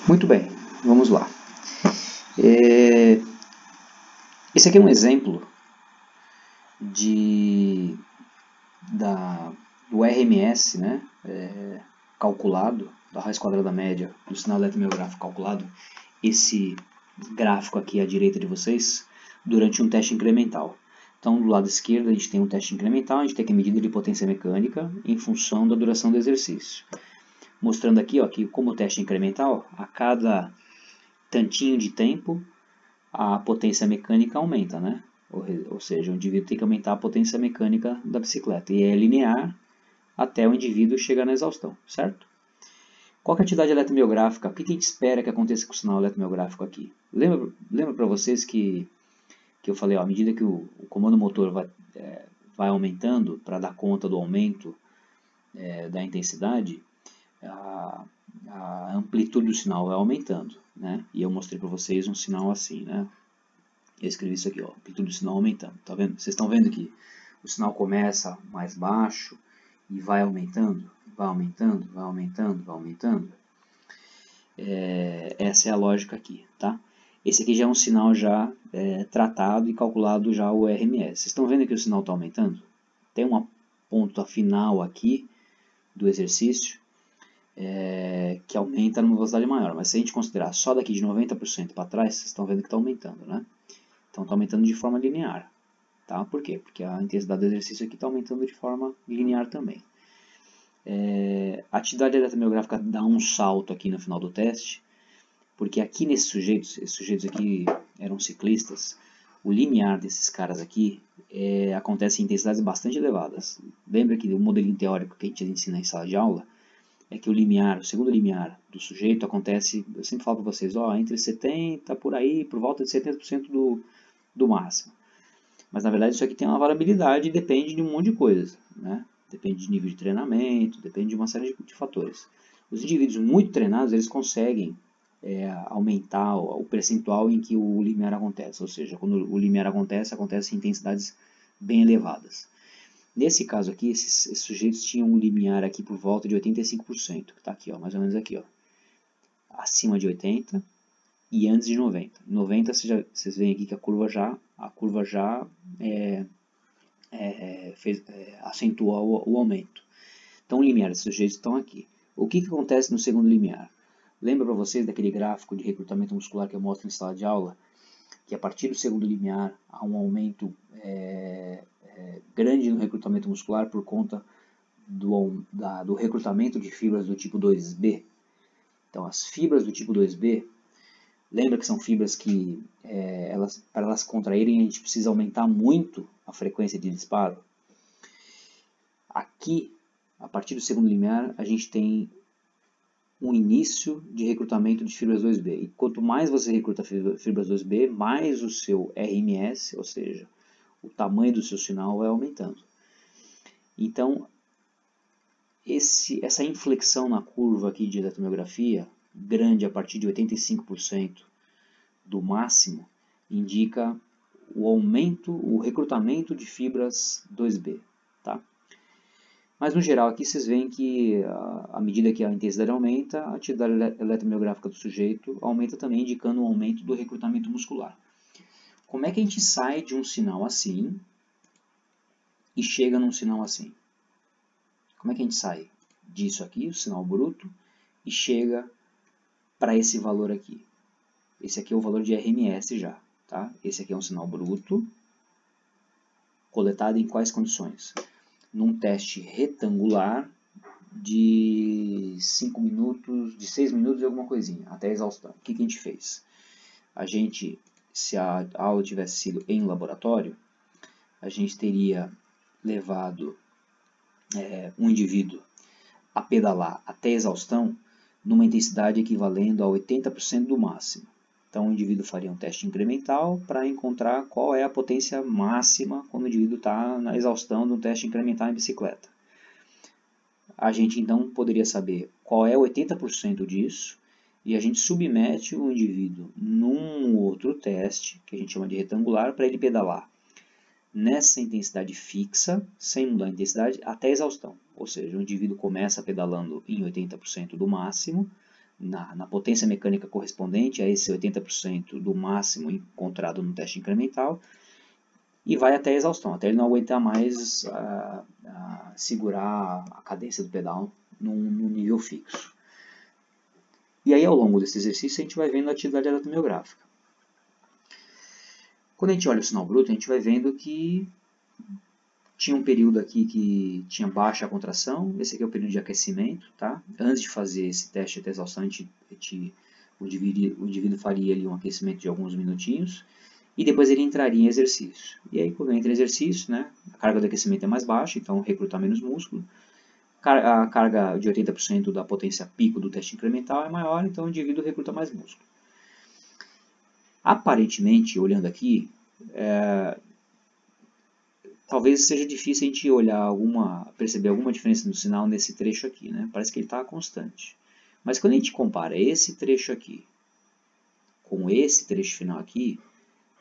Muito bem, vamos lá. Esse aqui é um exemplo do RMS, né, calculado, da raiz quadrada média do sinal eletromiográfico calculado, esse gráfico aqui à direita de vocês, durante um teste incremental. Então, do lado esquerdo a gente tem um teste incremental, a gente tem aqui a medida de potência mecânica em função da duração do exercício. Mostrando aqui, ó, que como teste incremental, a cada tantinho de tempo, a potência mecânica aumenta, né? Ou seja, o indivíduo tem que aumentar a potência mecânica da bicicleta. E é linear até o indivíduo chegar na exaustão, certo? Qual é a atividade eletromiográfica? O que a gente espera que aconteça com o sinal eletromiográfico aqui? Lembra para vocês que eu falei, ó, à medida que o comando motor vai aumentando para dar conta do aumento da intensidade, a amplitude do sinal vai aumentando, né? E eu mostrei para vocês um sinal assim, né? Eu escrevi isso aqui, ó, amplitude do sinal aumentando. Tá vendo? Vocês estão vendo que o sinal começa mais baixo e vai aumentando, vai aumentando, vai aumentando, vai aumentando. Essa é a lógica aqui, tá? Esse aqui já é um sinal já tratado e calculado já o RMS. Vocês estão vendo que o sinal está aumentando? Tem uma ponta final aqui do exercício que aumenta numa velocidade maior. Mas se a gente considerar só daqui de 90% para trás, vocês estão vendo que está aumentando, né? Então está aumentando de forma linear. Tá? Por quê? Porque a intensidade do exercício aqui está aumentando de forma linear também. A atividade eletromiográfica dá um salto aqui no final do teste, porque aqui nesses sujeitos aqui eram ciclistas, o linear desses caras aqui acontece em intensidades bastante elevadas. Lembra que o modelinho teórico que a gente ensina em sala de aula é que o segundo limiar do sujeito acontece, eu sempre falo para vocês, ó, entre 70%, por aí, por volta de 70% do máximo. Mas na verdade isso aqui tem uma variabilidade e depende de um monte de coisa, né? Depende de nível de treinamento, depende de uma série de fatores. Os indivíduos muito treinados, eles conseguem aumentar o percentual em que o limiar acontece, ou seja, quando o limiar acontece em intensidades bem elevadas. Nesse caso aqui, esses sujeitos tinham um limiar aqui por volta de 85%, que está aqui, ó, mais ou menos aqui, ó, acima de 80% e antes de 90%. Em 90% vocês veem aqui que a curva já acentua o aumento. Então, o limiar desses sujeitos estão aqui. O que acontece no segundo limiar? Lembra para vocês daquele gráfico de recrutamento muscular que eu mostro em sala de aula? Que a partir do segundo limiar há um aumento grande no recrutamento muscular por conta do recrutamento de fibras do tipo 2B. Então, as fibras do tipo 2B, lembra que são fibras que, para elas contraírem, a gente precisa aumentar muito a frequência de disparo? Aqui, a partir do segundo limiar, a gente tem um início de recrutamento de fibras 2B. E quanto mais você recruta fibras 2B, mais o seu RMS, ou seja, o tamanho do seu sinal vai aumentando. Então, essa inflexão na curva aqui de eletromiografia, grande a partir de 85% do máximo, indica o aumento, o recrutamento de fibras 2B. Tá? Mas no geral aqui vocês veem que à medida que a intensidade aumenta, a atividade eletromiográfica do sujeito aumenta também, indicando um aumento do recrutamento muscular. Como é que a gente sai de um sinal assim e chega num sinal assim? Como é que a gente sai disso aqui, o sinal bruto, e chega para esse valor aqui? Esse aqui é o valor de RMS já. Tá? Esse aqui é um sinal bruto, coletado em quais condições? Num teste retangular de 5 minutos, de 6 minutos e alguma coisinha, até a exaustão. O que a gente fez? Se a aula tivesse sido em laboratório, a gente teria levado um indivíduo a pedalar até a exaustão numa intensidade equivalendo a 80% do máximo. Então o indivíduo faria um teste incremental para encontrar qual é a potência máxima quando o indivíduo está na exaustão de um teste incremental em bicicleta. A gente então poderia saber qual é 80% disso e a gente submete o indivíduo num outro teste, que a gente chama de retangular, para ele pedalar nessa intensidade fixa, sem mudar a intensidade, até a exaustão. Ou seja, o indivíduo começa pedalando em 80% do máximo, na potência mecânica correspondente a esse 80% do máximo encontrado no teste incremental, e vai até a exaustão, até ele não aguentar mais segurar a cadência do pedal num nível fixo. E aí, ao longo desse exercício, a gente vai vendo a atividade eletromiográfica. Quando a gente olha o sinal bruto, a gente vai vendo que tinha um período aqui que tinha baixa contração. Esse aqui é o período de aquecimento, tá? Antes de fazer esse teste até exaustão, o indivíduo faria ali um aquecimento de alguns minutinhos e depois ele entraria em exercício. E aí, quando entra em exercício, né, a carga de aquecimento é mais baixa, então recruta menos músculo. A carga de 80% da potência pico do teste incremental é maior, então o indivíduo recruta mais músculo. Aparentemente, olhando aqui, talvez seja difícil a gente perceber alguma diferença no sinal nesse trecho aqui, né? Parece que ele está constante. Mas quando a gente compara esse trecho aqui com esse trecho final aqui,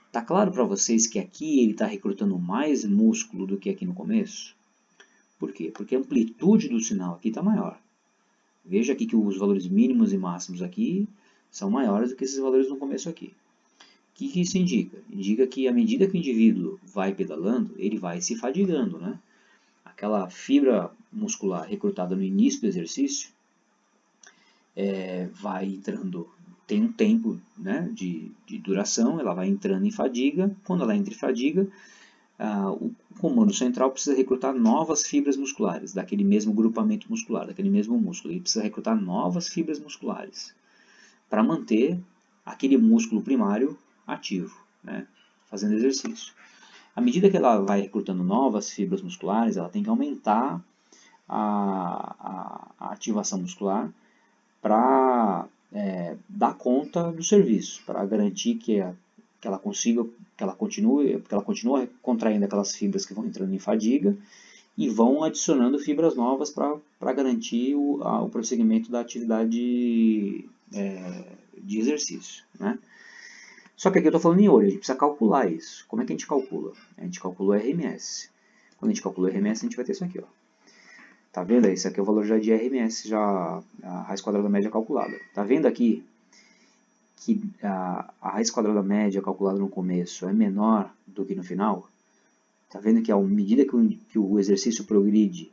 está claro para vocês que aqui ele está recrutando mais músculo do que aqui no começo? Por quê? Porque a amplitude do sinal aqui está maior. Veja aqui que os valores mínimos e máximos aqui são maiores do que esses valores no começo aqui. O que isso indica? Indica que à medida que o indivíduo vai pedalando, ele vai se fadigando, né? Aquela fibra muscular recrutada no início do exercício vai entrando, tem um tempo, né, de duração, ela vai entrando em fadiga. Quando ela entra em fadiga, o comando central precisa recrutar novas fibras musculares, daquele mesmo grupamento muscular, daquele mesmo músculo. Ele precisa recrutar novas fibras musculares para manter aquele músculo primário ativo, né, fazendo exercício. À medida que ela vai recrutando novas fibras musculares, ela tem que aumentar a ativação muscular para dar conta do serviço, para garantir que ela continue contraindo aquelas fibras que vão entrando em fadiga e vão adicionando fibras novas para garantir o prosseguimento da atividade de exercício, né? Só que aqui eu estou falando em olho, a gente precisa calcular isso. Como é que a gente calcula? A gente calcula o RMS. Quando a gente calcula o RMS, a gente vai ter isso aqui, ó. Tá vendo? Esse aqui é o valor já de RMS, já a raiz quadrada média calculada. Tá vendo aqui que a raiz quadrada média calculada no começo é menor do que no final? Tá vendo que à medida que o exercício progride,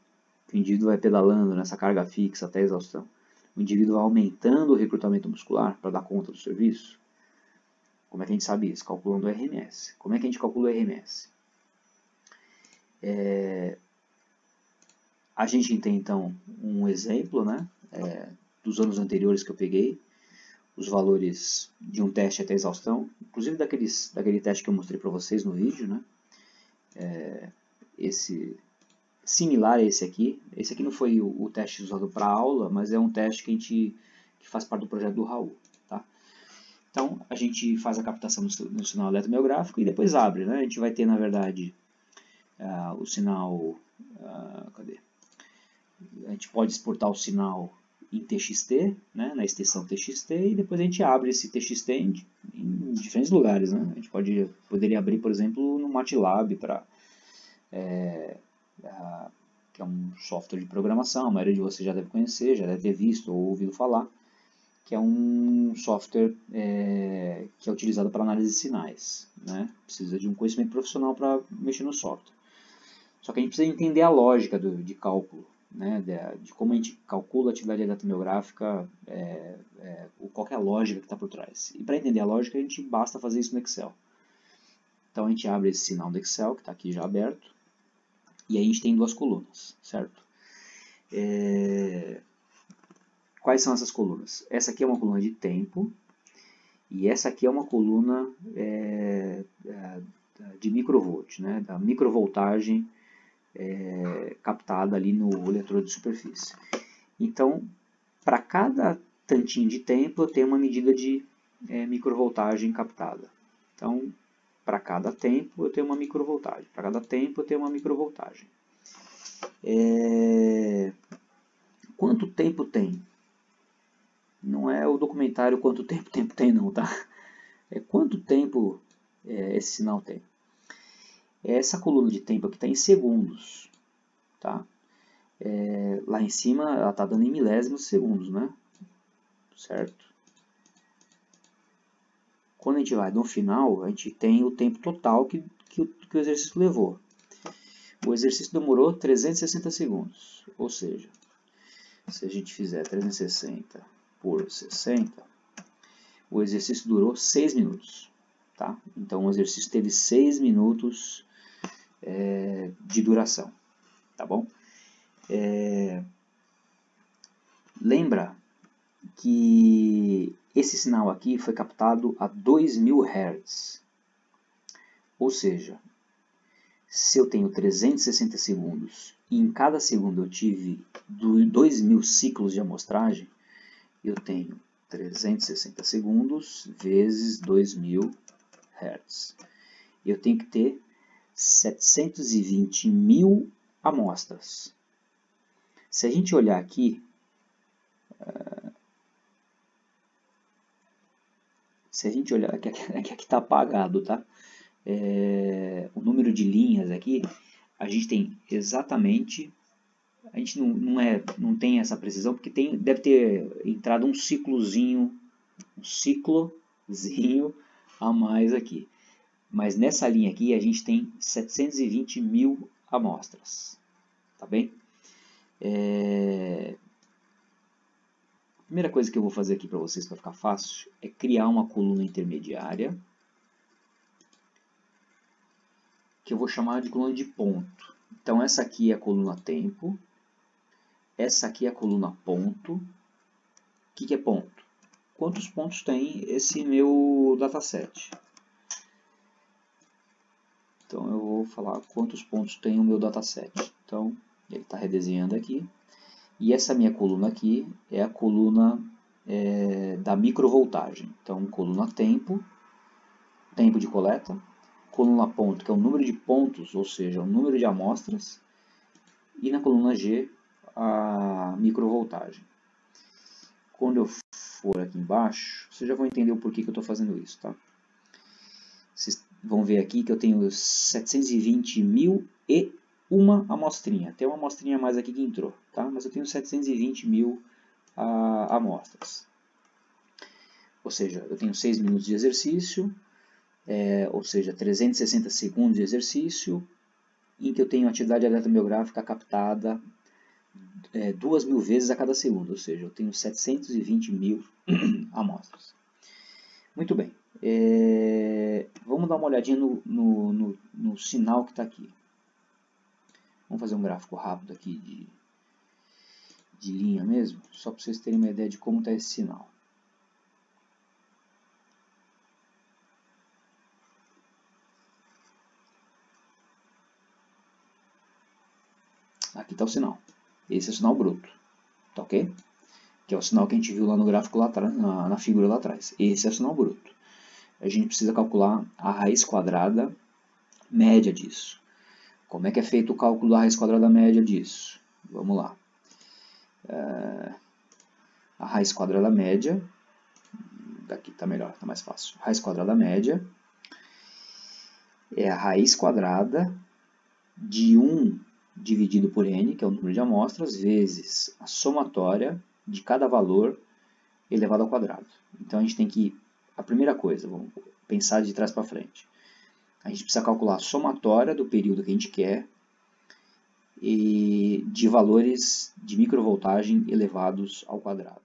que o indivíduo vai pedalando nessa carga fixa até a exaustão, o indivíduo vai aumentando o recrutamento muscular para dar conta do serviço? Como é que a gente sabe isso? Calculando o RMS. Como é que a gente calcula o RMS? A gente tem então um exemplo, né, dos anos anteriores que eu peguei, os valores de um teste até exaustão, inclusive daquele teste que eu mostrei para vocês no vídeo, né, similar a esse aqui. Esse aqui não foi o teste usado para aula, mas é um teste que faz parte do projeto do Raul. Tá? Então, a gente faz a captação no sinal eletromiográfico e depois abre, né? A gente vai ter, na verdade, o sinal... cadê? A gente pode exportar o sinal em TXT, né? Na extensão TXT, e depois a gente abre esse TXT em diferentes lugares, né? A gente poderia abrir, por exemplo, no MATLAB, que é um software de programação, a maioria de vocês já deve conhecer, já deve ter visto ou ouvido falar, que é um software que é utilizado para análise de sinais, né? Precisa de um conhecimento profissional para mexer no software. Só que a gente precisa entender a lógica de cálculo, né? De como a gente calcula a atividade eletromiográfica, qual é a lógica que está por trás. E para entender a lógica, a gente basta fazer isso no Excel. Então a gente abre esse sinal do Excel, que está aqui já aberto, e aí a gente tem duas colunas, certo? Quais são essas colunas? Essa aqui é uma coluna de tempo e essa aqui é uma coluna de microvolt, né, da microvoltagem captada ali no eletrodo de superfície. Então, para cada tantinho de tempo eu tenho uma medida de microvoltagem captada. Então, para cada tempo eu tenho uma microvoltagem. Para cada tempo eu tenho uma microvoltagem. Quanto tempo tem? Não é o documentário quanto tempo tem não, tá? É quanto tempo esse sinal tem. Essa coluna de tempo aqui está em segundos, tá? Lá em cima ela está dando em milésimos de segundos, né? certo? Quando a gente vai no final, a gente tem o tempo total que o exercício levou. O exercício demorou 360 segundos, ou seja, se a gente fizer 360 por 60, o exercício durou 6 minutos. Tá? Então o exercício teve 6 minutos de duração. Tá bom? Lembra que esse sinal aqui foi captado a 2000 Hz. Ou seja, se eu tenho 360 segundos e em cada segundo eu tive 2000 ciclos de amostragem, eu tenho 360 segundos vezes 2000 Hz. Eu tenho que ter 720 mil amostras. Se a gente olhar aqui, aqui está apagado, tá? O número de linhas aqui, a gente tem exatamente, a gente não tem essa precisão, porque deve ter entrado um ciclozinho a mais aqui. Mas nessa linha aqui a gente tem 720 mil amostras, tá bem? A primeira coisa que eu vou fazer aqui para vocês, para ficar fácil, é criar uma coluna intermediária, que eu vou chamar de coluna de ponto. Então essa aqui é a coluna tempo, essa aqui é a coluna ponto. O que é ponto? Quantos pontos tem esse meu dataset? Então eu vou falar quantos pontos tem o meu dataset. Então ele está redesenhando aqui. E essa minha coluna aqui é a coluna da microvoltagem. Então coluna tempo de coleta. Coluna ponto, que é o número de pontos, ou seja, o número de amostras. E na coluna G, a microvoltagem. Quando eu for aqui embaixo, vocês já vão entender o porquê que eu estou fazendo isso, tá? Vocês vão ver aqui que eu tenho 720 mil e uma amostrinha. Tem uma amostrinha a mais aqui que entrou, tá? Mas eu tenho 720 mil amostras. Ou seja, eu tenho 6 minutos de exercício, ou seja, 360 segundos de exercício, em que eu tenho atividade eletromiográfica captada 2.000 vezes a cada segundo, ou seja, eu tenho 720 mil amostras. Muito bem, vamos dar uma olhadinha no sinal que está aqui. Vamos fazer um gráfico rápido aqui de linha mesmo, só para vocês terem uma ideia de como está esse sinal. Aqui está o sinal. Esse é o sinal bruto, tá ok? Que é o sinal que a gente viu lá no gráfico lá atrás, na figura lá atrás. Esse é o sinal bruto. A gente precisa calcular a raiz quadrada média disso. Como é que é feito o cálculo da raiz quadrada média disso? Vamos lá. A raiz quadrada média, daqui está melhor, está mais fácil. A raiz quadrada média é a raiz quadrada de 1 dividido por n, que é o número de amostras, vezes a somatória de cada valor elevado ao quadrado. Então a gente tem que, a primeira coisa, vamos pensar de trás para frente. A gente precisa calcular a somatória do período que a gente quer e de valores de microvoltagem elevados ao quadrado.